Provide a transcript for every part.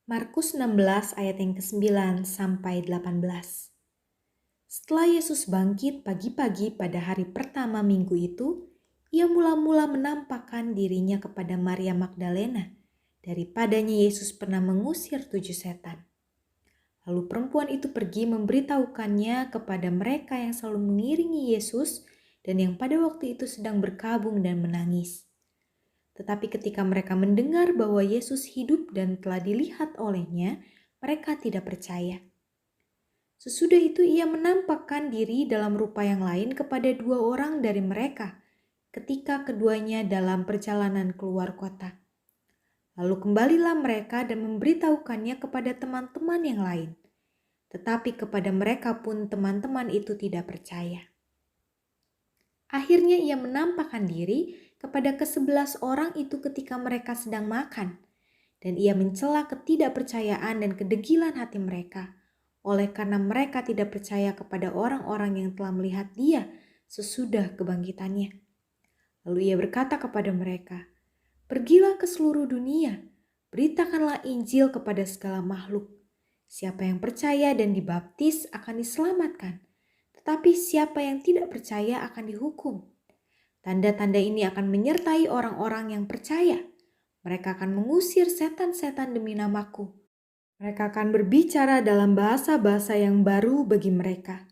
Markus 16 ayat yang ke-9 sampai 18. Setelah Yesus bangkit pagi-pagi pada hari pertama minggu itu, ia mula-mula menampakkan dirinya kepada Maria Magdalena. Daripadanya Yesus pernah mengusir 7 setan. Lalu perempuan itu pergi memberitahukannya kepada mereka yang selalu mengiringi Yesus dan yang pada waktu itu sedang berkabung dan menangis. Tetapi ketika mereka mendengar bahwa Yesus hidup dan telah dilihat olehnya, mereka tidak percaya. Sesudah itu ia menampakkan diri dalam rupa yang lain kepada 2 orang dari mereka, ketika keduanya dalam perjalanan keluar kota. Lalu kembalilah mereka dan memberitahukannya kepada teman-teman yang lain. Tetapi kepada mereka pun teman-teman itu tidak percaya. Akhirnya ia menampakkan diri kepada ke-11 orang itu ketika mereka sedang makan. Dan ia mencela ketidakpercayaan dan kedegilan hati mereka, oleh karena mereka tidak percaya kepada orang-orang yang telah melihat dia sesudah kebangkitannya. Lalu ia berkata kepada mereka, "Pergilah ke seluruh dunia, beritakanlah Injil kepada segala makhluk. Siapa yang percaya dan dibaptis akan diselamatkan, tetapi siapa yang tidak percaya akan dihukum. Tanda-tanda ini akan menyertai orang-orang yang percaya. Mereka akan mengusir setan-setan demi namaku. Mereka akan berbicara dalam bahasa-bahasa yang baru bagi mereka.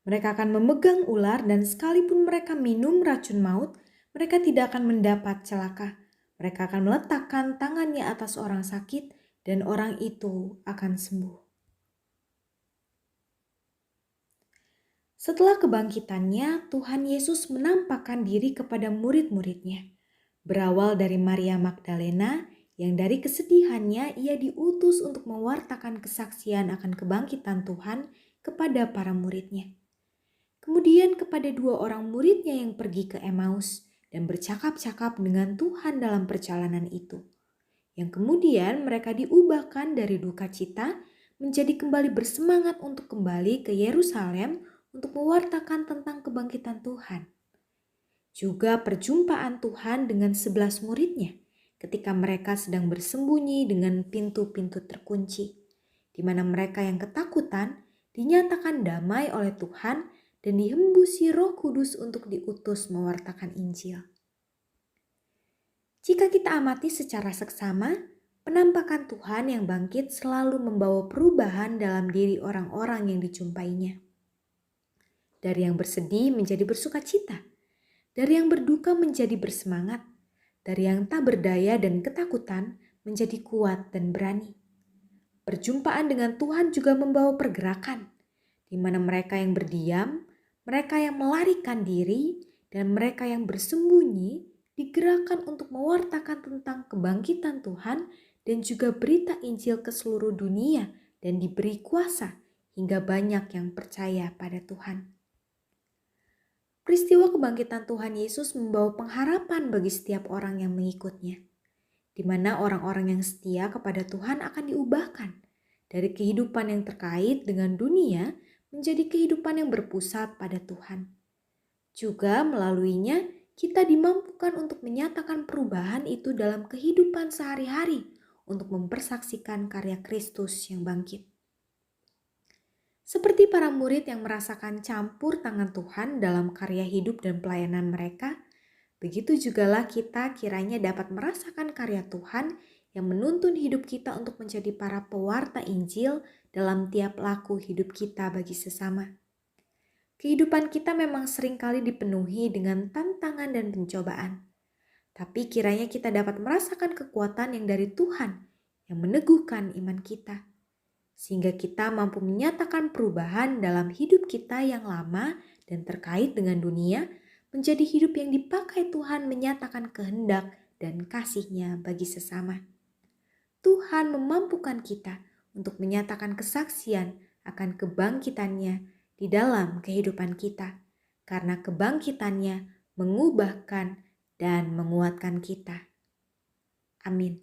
Mereka akan memegang ular dan sekalipun mereka minum racun maut, mereka tidak akan mendapat celaka. Mereka akan meletakkan tangannya atas orang sakit dan orang itu akan sembuh." Setelah kebangkitannya, Tuhan Yesus menampakkan diri kepada murid-muridnya. Berawal dari Maria Magdalena, yang dari kesedihannya ia diutus untuk mewartakan kesaksian akan kebangkitan Tuhan kepada para muridnya. Kemudian kepada 2 orang muridnya yang pergi ke Emmaus dan bercakap-cakap dengan Tuhan dalam perjalanan itu. Yang kemudian mereka diubahkan dari duka cita menjadi kembali bersemangat untuk kembali ke Yerusalem untuk mewartakan tentang kebangkitan Tuhan. Juga perjumpaan Tuhan dengan 11 muridnya ketika mereka sedang bersembunyi dengan pintu-pintu terkunci, di mana mereka yang ketakutan dinyatakan damai oleh Tuhan dan dihembusi Roh Kudus untuk diutus mewartakan Injil. Jika kita amati secara seksama, penampakan Tuhan yang bangkit selalu membawa perubahan dalam diri orang-orang yang dijumpainya. Dari yang bersedih menjadi bersukacita, dari yang berduka menjadi bersemangat, dari yang tak berdaya dan ketakutan menjadi kuat dan berani. Perjumpaan dengan Tuhan juga membawa pergerakan, di mana mereka yang berdiam, mereka yang melarikan diri, dan mereka yang bersembunyi digerakkan untuk mewartakan tentang kebangkitan Tuhan dan juga berita Injil ke seluruh dunia dan diberi kuasa hingga banyak yang percaya pada Tuhan. Peristiwa kebangkitan Tuhan Yesus membawa pengharapan bagi setiap orang yang mengikutnya, di mana orang-orang yang setia kepada Tuhan akan diubahkan dari kehidupan yang terkait dengan dunia menjadi kehidupan yang berpusat pada Tuhan. Juga melaluinya kita dimampukan untuk menyatakan perubahan itu dalam kehidupan sehari-hari untuk mempersaksikan karya Kristus yang bangkit. Seperti para murid yang merasakan campur tangan Tuhan dalam karya hidup dan pelayanan mereka, begitu jugalah kita kiranya dapat merasakan karya Tuhan yang menuntun hidup kita untuk menjadi para pewarta Injil dalam tiap laku hidup kita bagi sesama. Kehidupan kita memang seringkali dipenuhi dengan tantangan dan pencobaan. Tapi kiranya kita dapat merasakan kekuatan yang dari Tuhan yang meneguhkan iman kita, sehingga kita mampu menyatakan perubahan dalam hidup kita yang lama dan terkait dengan dunia menjadi hidup yang dipakai Tuhan menyatakan kehendak dan kasih-Nya bagi sesama. Tuhan memampukan kita untuk menyatakan kesaksian akan kebangkitan-Nya di dalam kehidupan kita, karena kebangkitan-Nya mengubahkan dan menguatkan kita. Amin.